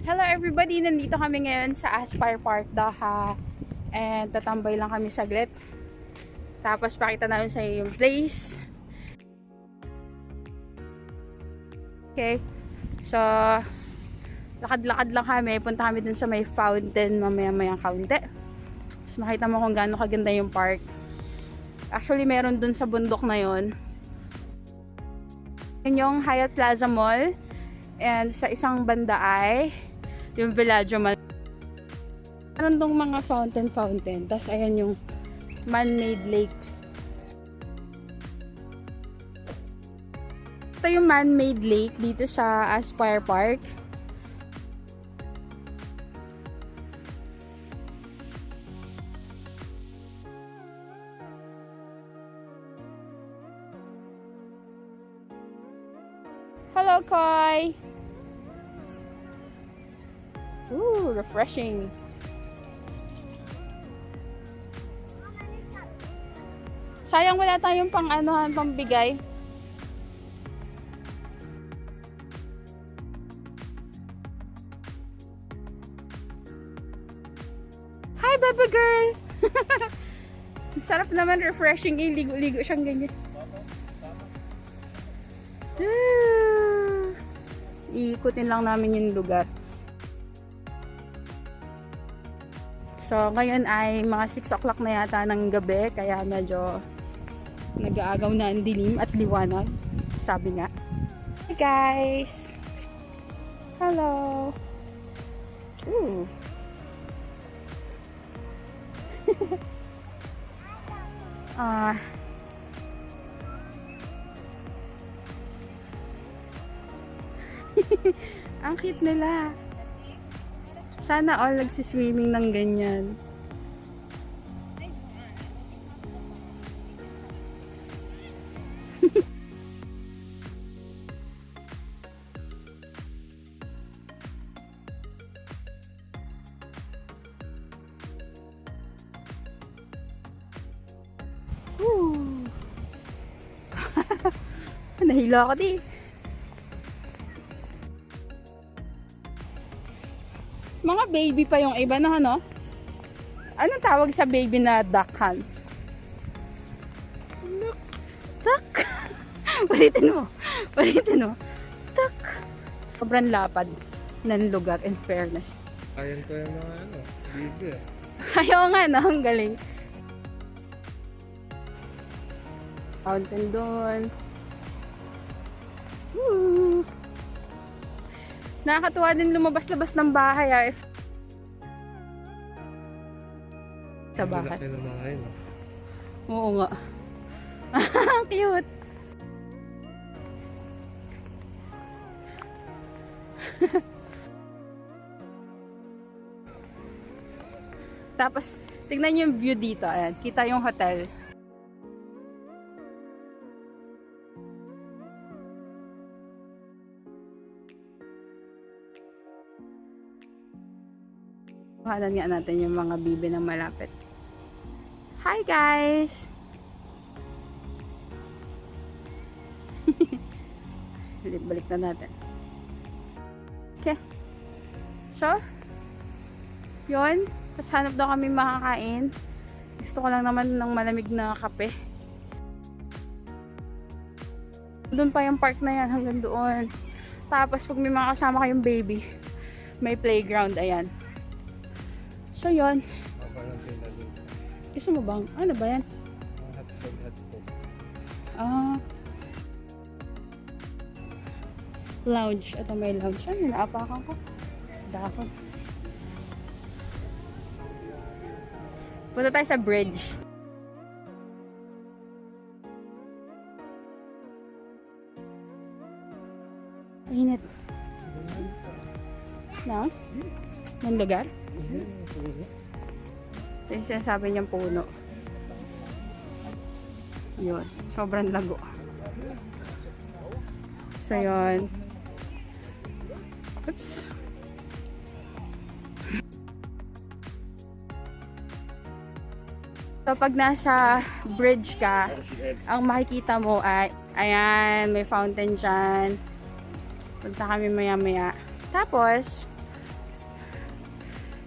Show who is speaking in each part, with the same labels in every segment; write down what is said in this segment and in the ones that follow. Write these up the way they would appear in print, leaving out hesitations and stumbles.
Speaker 1: Hello everybody! Nandito kami ngayon sa Aspire Park, Daha. And tatambay lang kami saglit. Tapos pakita namin sa yung place. Okay. So, lakad-lakad lang kami. Punta kami dun sa may fountain mamaya-maya kaunti. Tapos makita mo kung gaano kaganda yung park. Actually, meron dun sa bundok na yon. Yun yung Hyatt Plaza Mall. And sa isang banda ay yung Villaggio Mall. Meron dong mga fountain. Tapos ayan yung man-made lake. Ito yung man-made lake dito sa Aspire Park. Hello, Koi! Ooh, refreshing. Sayang wala tayong pambigay. Hi, baby girl! Sarap naman, refreshing. Ligo-ligo siyang ganyan. Iikutin lang namin yung lugar. So, ngayon ay mga 6 o'clock na yata ng gabi, kaya medyo nag-aagaw na ang dilim at liwanag. Sabi nga. Hey guys! Hello! Ooh! Ang cute nila. Sana all nagsiswimming ng ganyan. Nahilo ako di. Mga baby pa yung iba na ano? Anong tawag sa baby na duckhan? Duck. Ulitin mo. Duck. Sobrang lapad ng lugar in fairness.
Speaker 2: Ayan ko yung mga baby.
Speaker 1: Ayaw nga no, ang galing. Fountain doon. Woo! Nakakatuwa din lumabas-labas ng bahay sa bahay.
Speaker 2: Laki ng mga yun.
Speaker 1: Oo nga. Cute. Tapos, tignan niyo yung view dito. Ayan, kita yung hotel. Kuhanan nga natin yung mga bibi na malapit. Hi guys! Balik na natin. Okay. So, yun. Tapos hanap daw kami makakain. Gusto ko lang naman ng malamig na kape. Doon pa yung park na yan hanggang doon. Tapos pag may mga kasama kayong baby, may playground. Ayan. So yun. Gusto mo bang? Ano ba yan? Lounge. Ito may lounge. Ano, naapakan ko. Dakon. Punta tayo sa bridge. Init. No? Yung lugar? Ito yung sinasabi niyang puno. Yun. Sobrang lago. So, yun. Oops. So, pag nasa bridge ka, ang makikita mo ay, ayan, may fountain dyan. Punta kami maya-maya. Tapos,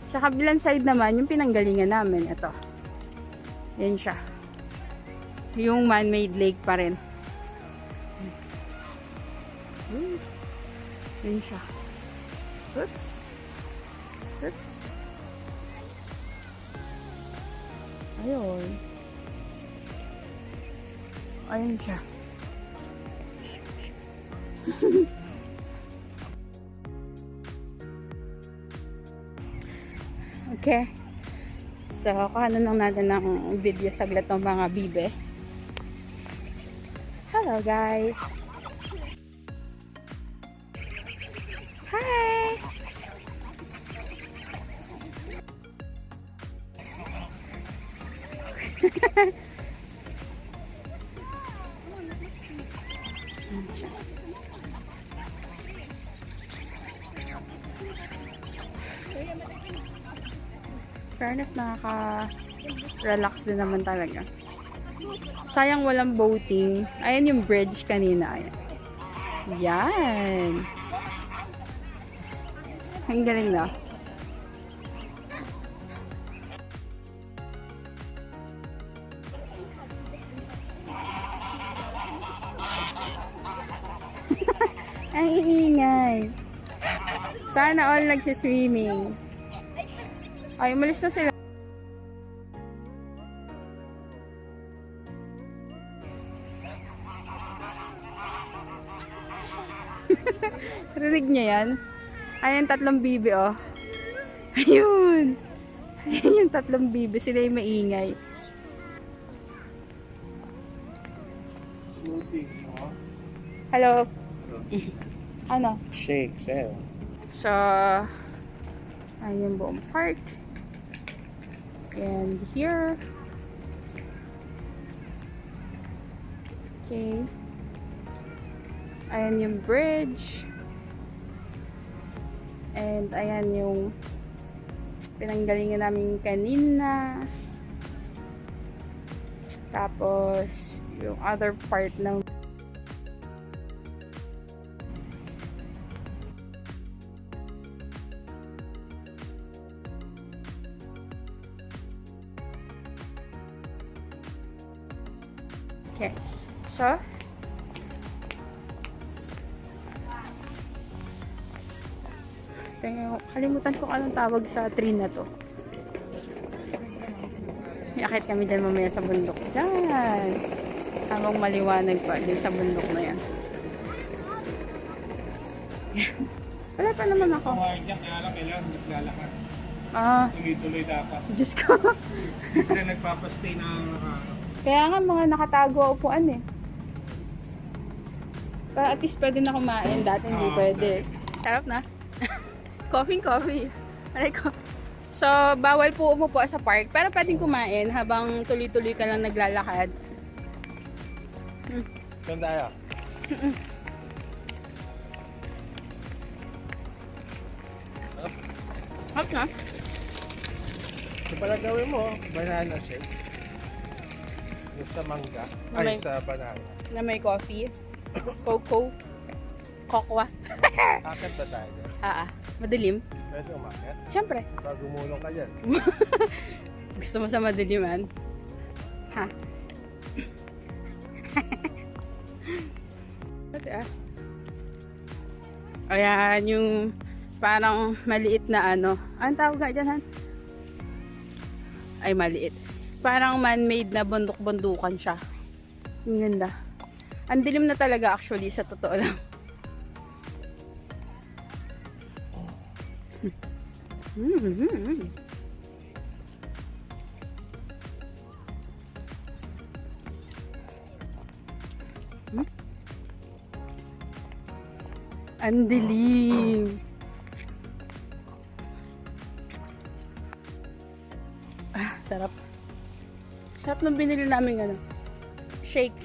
Speaker 1: Sa kabilang side naman, yung pinanggalingan namin, ito. Yan siya. Yung man-made lake pa rin. Yan siya. Oops. Oops. Ayun. Ayun siya. Okay. So, kuhanan lang natin ng video saglit ng mga bibe. Hello guys! Hi! Fairness, nakaka-relax din naman talaga. Sayang walang boating. Ayan yung bridge kanina. Ayan. Yan. Ang galing na. Ang iingay. Sana all nagsiswimming. Ay, umalis na sila. Rinig niya yan? Ayan, tatlong bibi, oh. Ayun. Ayun yung tatlong bibi. Sila yung maingay.
Speaker 2: Smoothie, no?
Speaker 1: Hello. Ano?
Speaker 2: Shake, sell.
Speaker 1: So, ayun yung buong park. And here. Okay. Ayan yung bridge. And ayan yung pinanggalingan namin kanina. Tapos, yung other part ng okay. So, kalimutan ko anong tawag sa tree na to. Iakit kami dyan mamaya sa bundok. Dyan. Habang maliwanag pa din sa bundok na yan. Wala pa naman ako.
Speaker 2: Diyan, kaya lang kailangan naglalakad. Tuloy-tuloy dapat.
Speaker 1: Diyos ko.
Speaker 2: Hindi sila nagpapastay na
Speaker 1: Kaya nga mga nakatago upuan eh. Para at least pwede na kumain. Dati hindi pwede. Sarap na. Coffee. Aray ko. So, bawal po umupo sa park. Pero pwedeng kumain habang tuloy-tuloy ka lang naglalakad.
Speaker 2: Saan tayo?
Speaker 1: Hot na.
Speaker 2: So pala gawin mo, banana shake. Yung sa mangga. Ay, sa banana.
Speaker 1: Na may coffee. Cocoa. Kokwa.
Speaker 2: Akit na tayo.
Speaker 1: Madilim.
Speaker 2: Pwede umakit.
Speaker 1: Siyempre.
Speaker 2: Pag gumulong ka dyan.
Speaker 1: Gusto mo sa madiliman? Ha? Ayan, yung parang maliit na ano. Anong tawag nga dyan, Han? Ay, maliit. Parang man-made na bundok-bundukan siya. Ang ganda. Ang dilim na talaga actually, sa totoo lang. Ang dilim. Sarap. Sarap nung binili namin ano. Shake.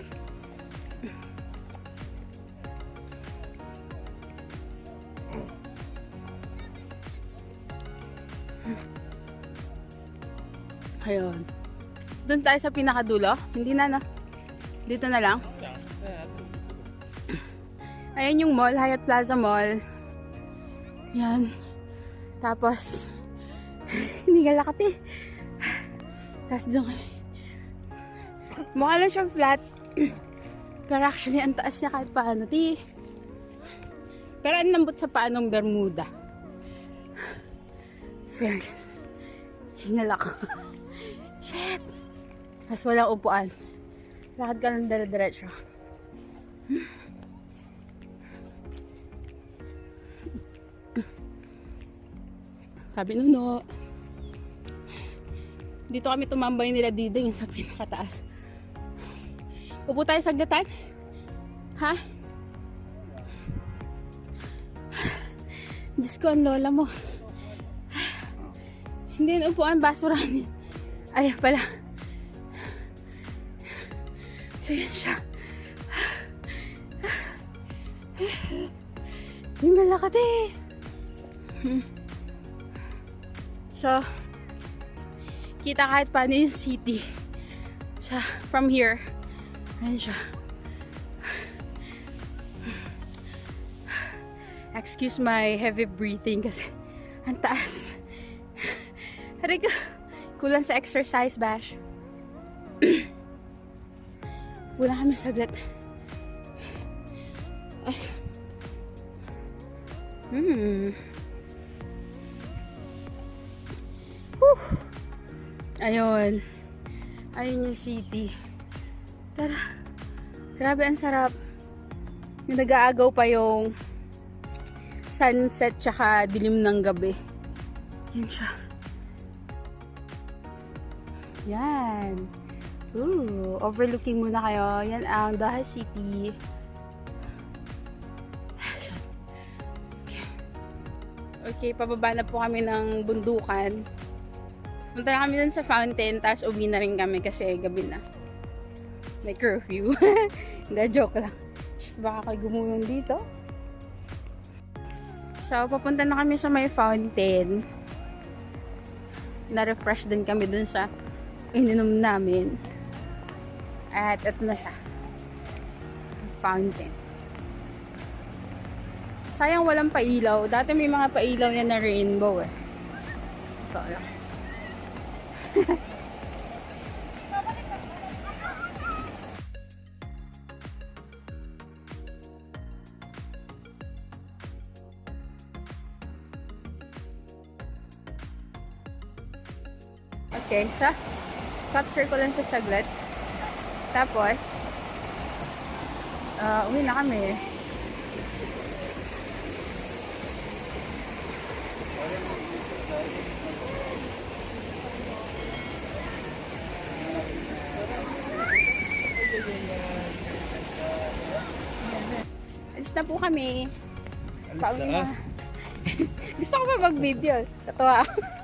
Speaker 1: Ayun. Doon tayo sa pinakadulo. Hindi na, no? Dito na lang. Ayan yung mall, Hyatt Plaza Mall. Yan. Tapos, Hindi ka lakat eh. Tapos dyan kami. Mukha lang siyang flat. Pero actually, ang taas niya kahit paano, ti. Pero ang lambot sa paanong Bermuda. Fairness. Hinala ko. Shit! Tapos walang upuan. Lakad ka ng dire-diretso. Sabi Nuno. Dito kami tumambay nila Diding sa pinakataas. Upo tayo saglatan? Ha? Diyos ko, ang lola mo. Hindi yun upuan, basurahan. Ayan pala. So yun siya. Yung nalakat eh. So, kita kahit paano yung city. So, from here. Ayan siya. Excuse my heavy breathing kasi ang taas. Hari ko. Kulang sa exercise, Bash. Kulang kami saglit. Ayun. Ayun yung city. Tara. Grabe, ang sarap. Yung nag-aagaw pa yung sunset tsaka dilim ng gabi. Yan siya. Yan. Ooh, overlooking muna kayo. Yan ang Daha City. Okay, pababa na po kami ng bundukan. Punta na kami dun sa fountain, tapos uwi na rin kami kasi gabi na. May curfew. Hindi, joke lang. Shit, baka kayo gumulong dito. So, papunta na kami sa may fountain. Na-refresh din kami dun sa ininom namin. At ito na siya. Fountain. Sayang walang pailaw. Dati may mga pailaw yan na rainbow eh. Ito lang. Okay, so capture ko lang sa saglit. Tapos uwi na kami. Alis na po kami.
Speaker 2: Alis
Speaker 1: Pauwi
Speaker 2: na.
Speaker 1: na. Gusto ko pa mag-video. Tatawa ako.